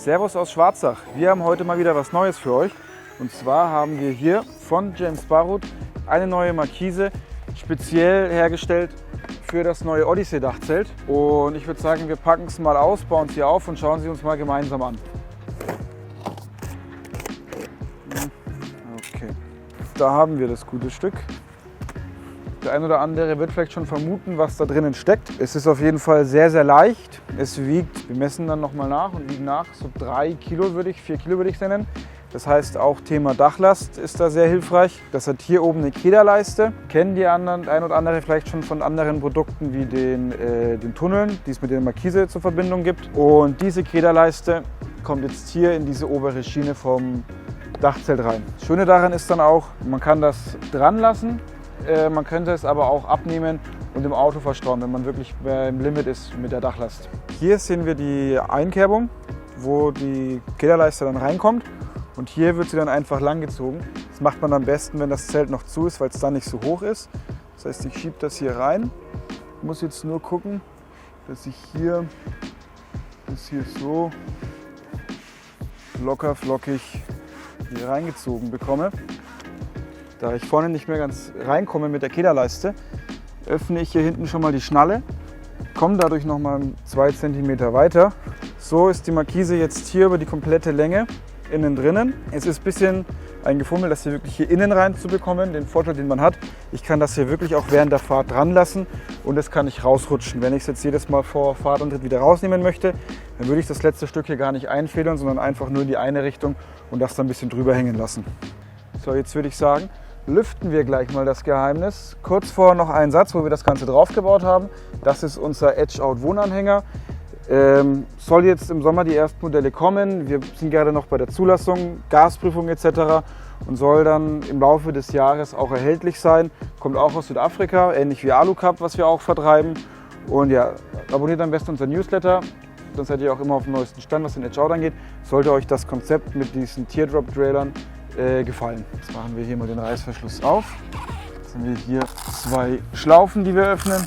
Servus aus Schwarzach. Wir haben heute mal wieder was Neues für euch. Und zwar haben wir hier von James Barut eine neue Markise, speziell hergestellt für das neue Odyssey Dachzelt. Und ich würde sagen, wir packen es mal aus, bauen es hier auf und schauen sie uns mal gemeinsam an. Okay, da haben wir das gute Stück. Der ein oder andere wird vielleicht schon vermuten, was da drinnen steckt. Es ist auf jeden Fall sehr, sehr leicht. Es wiegt, wir messen dann nochmal nach und wiegen nach, so 3 Kilo 4 Kilo würde ich es nennen. Das heißt, auch Thema Dachlast ist da sehr hilfreich. Das hat hier oben eine Kederleiste. Kennen die anderen, ein oder andere vielleicht schon von anderen Produkten wie den Tunneln, die es mit der Markise zur Verbindung gibt. Und diese Kederleiste kommt jetzt hier in diese obere Schiene vom Dachzelt rein. Das Schöne daran ist dann auch, man kann das dran lassen. Man könnte es aber auch abnehmen und im Auto verstauen, wenn man wirklich im Limit ist mit der Dachlast. Hier sehen wir die Einkerbung, wo die Kederleiste dann reinkommt. Und hier wird sie dann einfach langgezogen. Das macht man am besten, wenn das Zelt noch zu ist, weil es dann nicht so hoch ist. Das heißt, ich schiebe das hier rein. Ich muss jetzt nur gucken, dass ich hier das hier so locker flockig hier reingezogen bekomme. Da ich vorne nicht mehr ganz reinkomme mit der Kederleiste, öffne ich hier hinten schon mal die Schnalle, komme dadurch noch mal 2 cm weiter. So ist die Markise jetzt hier über die komplette Länge innen drinnen. Es ist ein bisschen ein Gefummel, das hier wirklich hier innen rein zu bekommen. Den Vorteil, den man hat, ich kann das hier wirklich auch während der Fahrt dran lassen und es kann nicht rausrutschen. Wenn ich es jetzt jedes Mal vor Fahrtantritt wieder rausnehmen möchte, dann würde ich das letzte Stück hier gar nicht einfädeln, sondern einfach nur in die eine Richtung und das dann ein bisschen drüber hängen lassen. So, jetzt würde ich sagen, lüften wir gleich mal das Geheimnis. Kurz vorher noch einen Satz, wo wir das Ganze drauf gebaut haben. Das ist unser Edge-Out Wohnanhänger. Soll jetzt im Sommer die ersten Modelle kommen. Wir sind gerade noch bei der Zulassung, Gasprüfung etc. und soll dann im Laufe des Jahres auch erhältlich sein. Kommt auch aus Südafrika, ähnlich wie Alucup, was wir auch vertreiben. Und ja, abonniert am besten unser Newsletter, dann seid ihr auch immer auf dem neuesten Stand, was den Edge-Out angeht. Sollte euch das Konzept mit diesen Teardrop-Trailern gefallen. Jetzt machen wir hier mal den Reißverschluss auf. Jetzt haben wir hier 2 Schlaufen, die wir öffnen.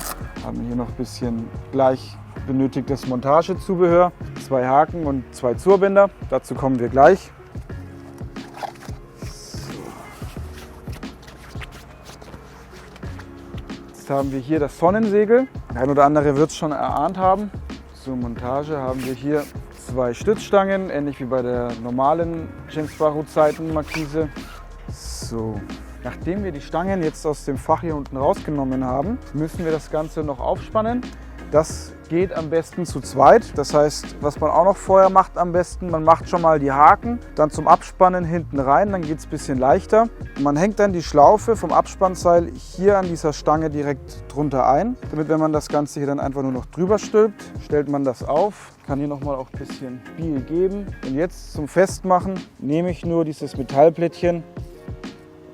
Haben hier noch ein bisschen gleich benötigtes Montagezubehör, 2 Haken und 2 Zurbänder. Dazu kommen wir gleich. Jetzt haben wir hier das Sonnensegel. Der ein oder andere wird es schon erahnt haben. Zur Montage haben wir hier 2 Stützstangen, ähnlich wie bei der normalen James Barut Seitenmarkise. So. Nachdem wir die Stangen jetzt aus dem Fach hier unten rausgenommen haben, müssen wir das Ganze noch aufspannen. Das geht am besten zu zweit. Das heißt, was man auch noch vorher macht am besten, man macht schon mal die Haken, dann zum Abspannen hinten rein, dann geht es ein bisschen leichter. Man hängt dann die Schlaufe vom Abspannseil hier an dieser Stange direkt drunter ein, damit, wenn man das Ganze hier dann einfach nur noch drüber stülpt, stellt man das auf. Kann hier nochmal auch ein bisschen Biel geben. Und jetzt zum Festmachen nehme ich nur dieses Metallplättchen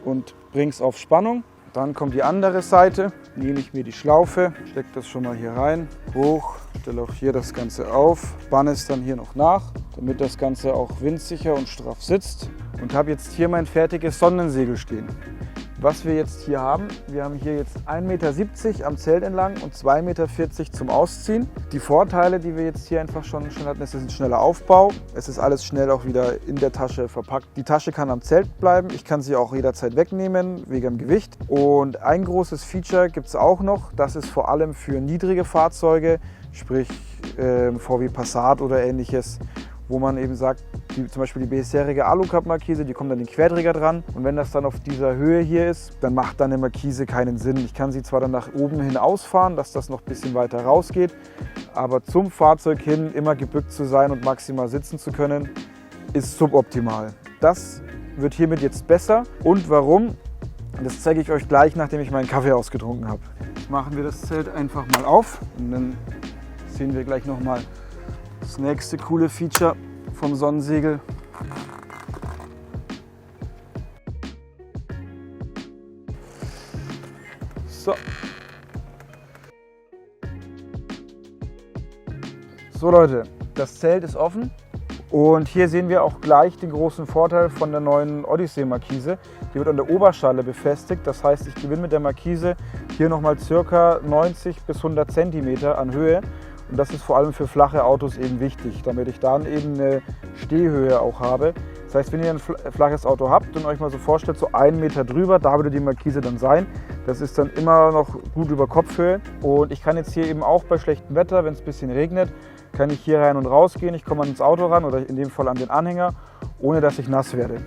und bringe es auf Spannung. Dann kommt die andere Seite, nehme ich mir die Schlaufe, stecke das schon mal hier rein, hoch, stelle auch hier das Ganze auf, spanne es dann hier noch nach, damit das Ganze auch windsicher und straff sitzt. Und habe jetzt hier mein fertiges Sonnensegel stehen. Was wir jetzt hier haben, wir haben hier jetzt 1,70 Meter am Zelt entlang und 2,40 Meter zum Ausziehen. Die Vorteile, die wir jetzt hier einfach schon hatten, es ist ein schneller Aufbau, es ist alles schnell auch wieder in der Tasche verpackt. Die Tasche kann am Zelt bleiben, ich kann sie auch jederzeit wegnehmen, wegen dem Gewicht. Und ein großes Feature gibt es auch noch, das ist vor allem für niedrige Fahrzeuge, sprich VW Passat oder ähnliches, wo man eben sagt, zum Beispiel die bisherige Alucup-Markise, die kommt an den Querträger dran und wenn das dann auf dieser Höhe hier ist, dann macht dann eine Markise keinen Sinn. Ich kann sie zwar dann nach oben hin ausfahren, dass das noch ein bisschen weiter rausgeht, aber zum Fahrzeug hin immer gebückt zu sein und maximal sitzen zu können, ist suboptimal. Das wird hiermit jetzt besser. Und warum? Das zeige ich euch gleich, nachdem ich meinen Kaffee ausgetrunken habe. Jetzt machen wir das Zelt einfach mal auf und dann sehen wir gleich nochmal das nächste coole Feature vom Sonnensegel. So Leute, das Zelt ist offen und hier sehen wir auch gleich den großen Vorteil von der neuen Odyssey Markise. Die wird an der Oberschale befestigt, das heißt, ich gewinne mit der Markise hier nochmal ca. 90 bis 100 cm an Höhe Und das ist vor allem für flache Autos eben wichtig, damit ich dann eben eine Stehhöhe auch habe. Das heißt, wenn ihr ein flaches Auto habt und euch mal so vorstellt, so 1 Meter drüber, da würde die Markise dann sein. Das ist dann immer noch gut über Kopfhöhe. Und ich kann jetzt hier eben auch bei schlechtem Wetter, wenn es ein bisschen regnet, kann ich hier rein und raus gehen. Ich komme ans Auto ran oder in dem Fall an den Anhänger, ohne dass ich nass werde.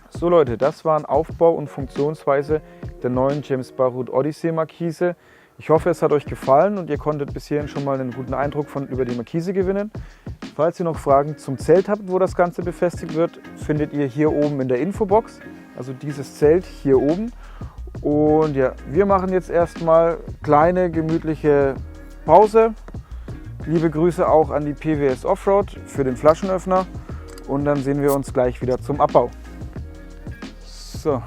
So Leute, das waren Aufbau und Funktionsweise der neuen James Baroud Odyssey Markise. Ich hoffe, es hat euch gefallen und ihr konntet bis hierhin schon mal einen guten Eindruck über die Markise gewinnen. Falls ihr noch Fragen zum Zelt habt, wo das Ganze befestigt wird, findet ihr hier oben in der Infobox. Also dieses Zelt hier oben. Und ja, wir machen jetzt erstmal kleine, gemütliche Pause. Liebe Grüße auch an die PWS Offroad für den Flaschenöffner. Und dann sehen wir uns gleich wieder zum Abbau. So,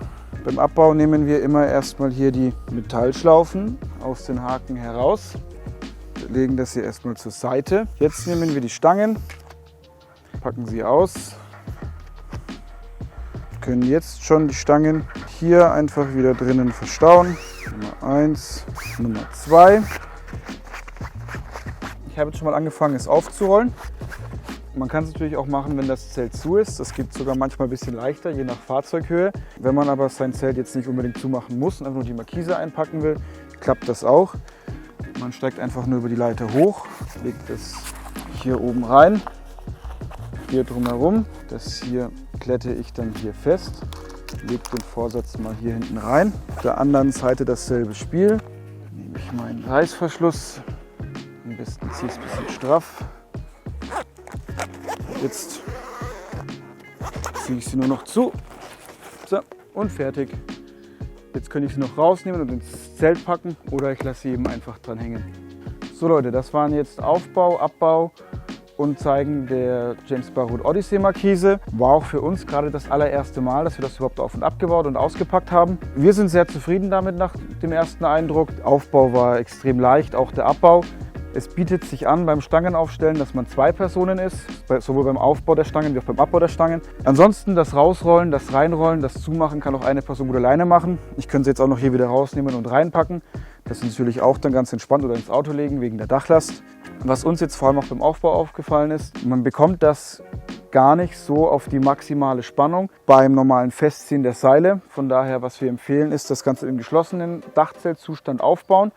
beim Abbau nehmen wir immer erstmal hier die Metallschlaufen aus den Haken heraus. Wir legen das hier erstmal zur Seite. Jetzt nehmen wir die Stangen, packen sie aus. Wir können jetzt schon die Stangen hier einfach wieder drinnen verstauen. Nummer 1, Nummer 2. Ich habe jetzt schon mal angefangen, es aufzurollen. Man kann es natürlich auch machen, wenn das Zelt zu ist. Das geht sogar manchmal ein bisschen leichter, je nach Fahrzeughöhe. Wenn man aber sein Zelt jetzt nicht unbedingt zumachen muss und einfach nur die Markise einpacken will, klappt das auch. Man steigt einfach nur über die Leiter hoch, legt es hier oben rein, hier drumherum. Das hier klette ich dann hier fest, lege den Vorsatz mal hier hinten rein. Auf der anderen Seite dasselbe Spiel. Dann nehme ich meinen Reißverschluss, am besten ziehe ich es ein bisschen straff. Jetzt ziehe ich sie nur noch zu. So, und fertig. Jetzt könnte ich sie noch rausnehmen und ins Zelt packen oder ich lasse sie eben einfach dran hängen. So Leute, das waren jetzt Aufbau, Abbau und Zeigen der James Baroud Odyssey Markise. War auch für uns gerade das allererste Mal, dass wir das überhaupt auf- und abgebaut und ausgepackt haben. Wir sind sehr zufrieden damit nach dem ersten Eindruck. Der Aufbau war extrem leicht, auch der Abbau. Es bietet sich an beim Stangenaufstellen, dass man 2 Personen ist, sowohl beim Aufbau der Stangen wie auch beim Abbau der Stangen. Ansonsten das Rausrollen, das Reinrollen, das Zumachen kann auch eine Person gut alleine machen. Ich könnte sie jetzt auch noch hier wieder rausnehmen und reinpacken. Das ist natürlich auch dann ganz entspannt oder ins Auto legen wegen der Dachlast. Was uns jetzt vor allem auch beim Aufbau aufgefallen ist, man bekommt das gar nicht so auf die maximale Spannung beim normalen Festziehen der Seile. Von daher, was wir empfehlen, ist das Ganze im geschlossenen Dachzeltzustand aufbauen.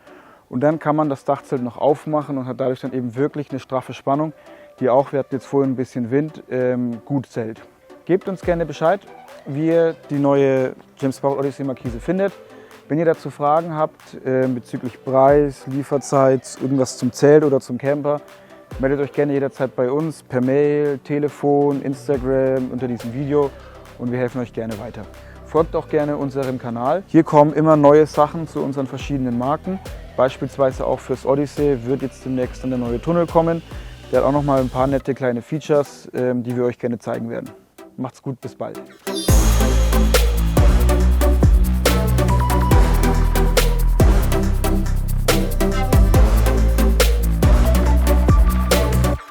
Und dann kann man das Dachzelt noch aufmachen und hat dadurch dann eben wirklich eine straffe Spannung, die auch, wir hatten jetzt vorhin ein bisschen Wind, gut zählt. Gebt uns gerne Bescheid, wie ihr die neue James Baroud Odyssey Markise findet. Wenn ihr dazu Fragen habt bezüglich Preis, Lieferzeit, irgendwas zum Zelt oder zum Camper, meldet euch gerne jederzeit bei uns per Mail, Telefon, Instagram unter diesem Video und wir helfen euch gerne weiter. Folgt auch gerne unserem Kanal. Hier kommen immer neue Sachen zu unseren verschiedenen Marken. Beispielsweise auch fürs Odyssey wird jetzt demnächst dann der neue Tunnel kommen. Der hat auch noch mal ein paar nette kleine Features, die wir euch gerne zeigen werden. Macht's gut, bis bald.